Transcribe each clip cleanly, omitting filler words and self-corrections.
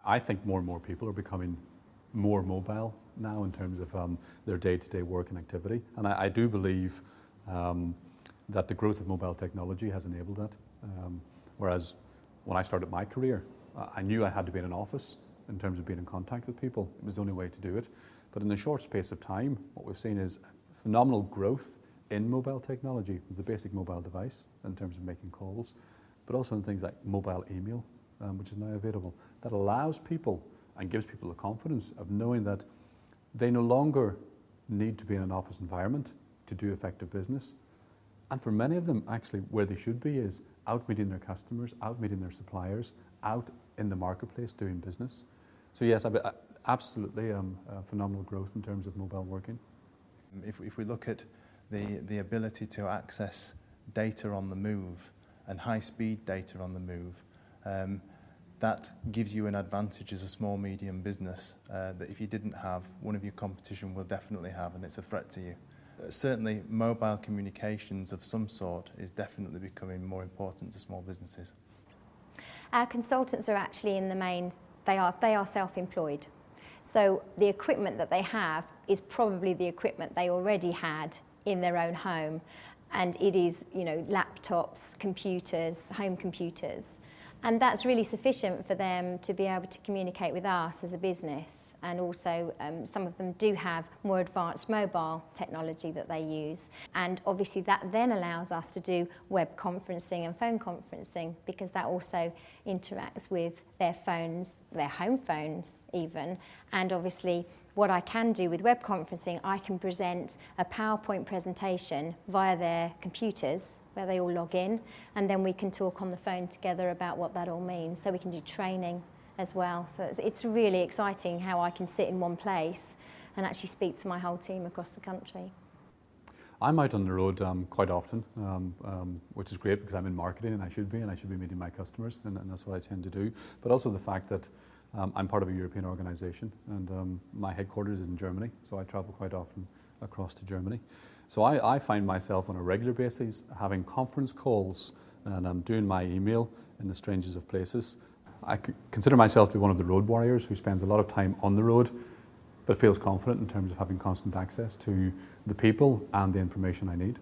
I think more and more people are becoming more mobile now in terms of their day-to-day work and activity. And I do believe that the growth of mobile technology has enabled that. Whereas when I started my career, I knew I had to be in an office in terms of being in contact with people. It was the only way to do it. But in a short space of time, what we've seen is phenomenal growth in mobile technology, the basic mobile device in terms of making calls, but also in things like mobile email, which is now available. That allows people and gives people the confidence of knowing that they no longer need to be in an office environment to do effective business. And for many of them, actually, where they should be is out meeting their customers, out meeting their suppliers, out in the marketplace doing business. So yes, absolutely phenomenal growth in terms of mobile working. If we look at the ability to access data on the move and high-speed data on the move, that gives you an advantage as a small, medium business that if you didn't have, one of your competition will definitely have, and it's a threat to you. Certainly, mobile communications of some sort is definitely becoming more important to small businesses. Our consultants are actually in the main, they are self-employed. So the equipment that they have is probably the equipment they already had in their own home. And it is, laptops, computers, home computers. And that's really sufficient for them to be able to communicate with us as a business. And also some of them do have more advanced mobile technology that they use. And obviously that then allows us to do web conferencing and phone conferencing, because that also interacts with their phones, their home phones even. And obviously what I can do with web conferencing, I can present a PowerPoint presentation via their computers where they all log in, and then we can talk on the phone together about what that all means. So we can do training as well. So it's really exciting how I can sit in one place and actually speak to my whole team across the country. I'm out on the road quite often, which is great because I'm in marketing and I should be meeting my customers, and that's what I tend to do. But also the fact that I'm part of a European organisation, and my headquarters is in Germany, so I travel quite often across to Germany. So I find myself on a regular basis having conference calls, and I'm doing my email in the strangest of places. I consider myself to be one of the road warriors who spends a lot of time on the road, but feels confident in terms of having constant access to the people and the information I need.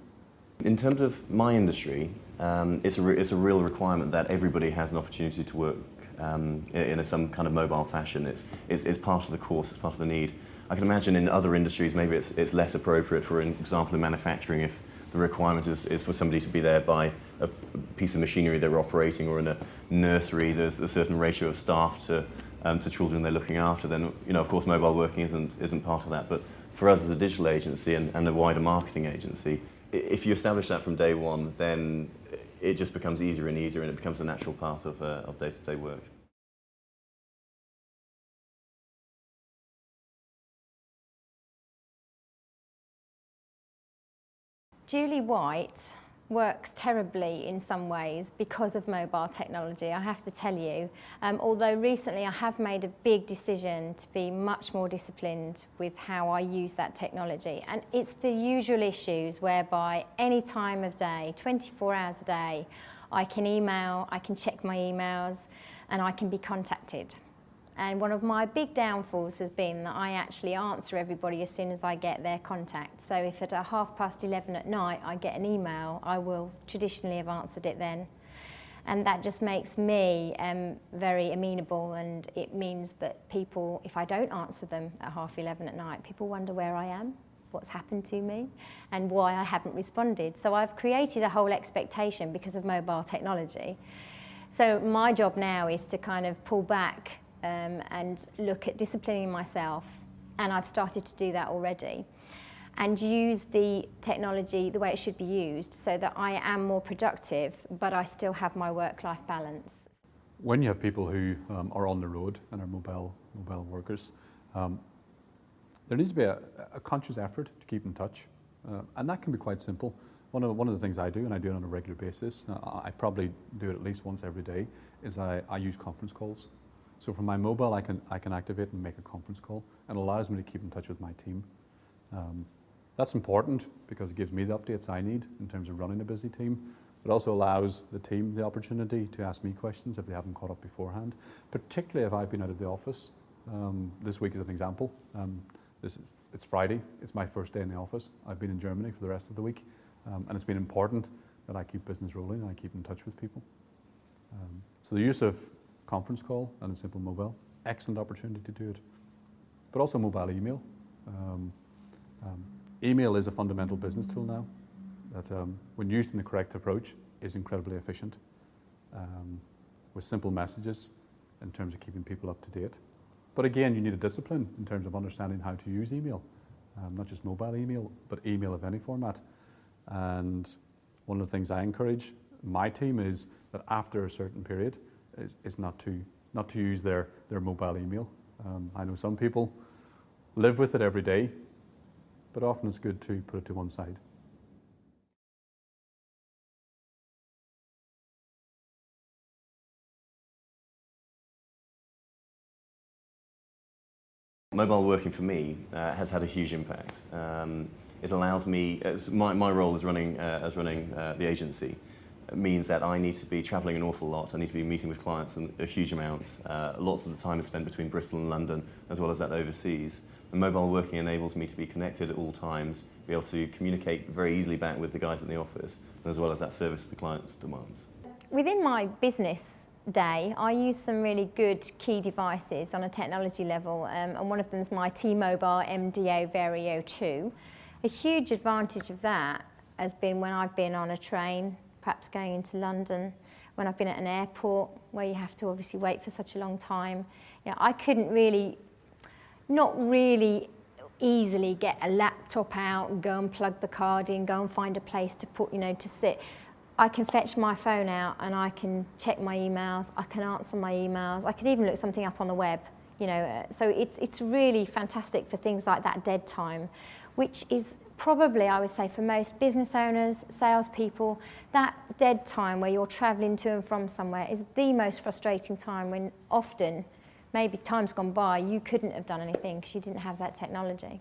In terms of my industry, it's a real requirement that everybody has an opportunity to work in some kind of mobile fashion. It's part of the course, it's part of the need. I can imagine in other industries maybe it's less appropriate, for example in manufacturing, if the requirement is for somebody to be there by a piece of machinery they're operating, or in a nursery there's a certain ratio of staff to children they're looking after, then of course mobile working isn't part of that. But for us as a digital agency and a wider marketing agency, if you establish that from day one, then it just becomes easier and easier, and it becomes a natural part of day-to-day work. Julie White works terribly in some ways because of mobile technology, I have to tell you. Although recently I have made a big decision to be much more disciplined with how I use that technology. And it's the usual issues whereby any time of day, 24 hours a day, I can email, I can check my emails, and I can be contacted. And one of my big downfalls has been that I actually answer everybody as soon as I get their contact. So if at 11:30 at night I get an email, I will traditionally have answered it then. And that just makes me very amenable, and it means that people, if I don't answer them at 11:30 at night, people wonder where I am, what's happened to me, and why I haven't responded. So I've created a whole expectation because of mobile technology. So my job now is to kind of pull back and look at disciplining myself, and I've started to do that already, and use the technology the way it should be used so that I am more productive, but I still have my work-life balance. When you have people who are on the road and are mobile workers, there needs to be a conscious effort to keep in touch, and that can be quite simple. One of the things I do, and I do it on a regular basis, I probably do it at least once every day, is I use conference calls. So from my mobile, I can activate and make a conference call, and it allows me to keep in touch with my team. That's important because it gives me the updates I need in terms of running a busy team, It also allows the team the opportunity to ask me questions if they haven't caught up beforehand, particularly if I've been out of the office. This week is an example. It's Friday, it's my first day in the office. I've been in Germany for the rest of the week, and it's been important that I keep business rolling and I keep in touch with people. So the use of conference call and a simple mobile, excellent opportunity to do it. But also mobile email. Email is a fundamental business tool now that when used in the correct approach is incredibly efficient with simple messages in terms of keeping people up to date. But again, you need a discipline in terms of understanding how to use email, not just mobile email, but email of any format. And one of the things I encourage my team is that after a certain period is not to use their mobile email. I know some people live with it every day, but often it's good to put it to one side. Mobile working for me has had a huge impact. It allows me, my role as running the agency means that I need to be travelling an awful lot. I need to be meeting with clients a huge amount. Lots of the time is spent between Bristol and London, as well as that overseas. And mobile working enables me to be connected at all times, be able to communicate very easily back with the guys in the office, as well as that service the client's demands. Within my business day, I use some really good key devices on a technology level, and one of them is my T-Mobile MDO Vario 2. A huge advantage of that has been when I've been on a train, perhaps going into London, when I've been at an airport where you have to obviously wait for such a long time. You know, I couldn't not really easily get a laptop out, go and plug the card in, go and find a place to put, to sit. I can fetch my phone out and I can check my emails, I can answer my emails, I can even look something up on the web, so it's really fantastic for things like that dead time, which is probably, I would say, for most business owners, salespeople, that dead time where you're travelling to and from somewhere is the most frustrating time when often, maybe time's gone by, you couldn't have done anything because you didn't have that technology.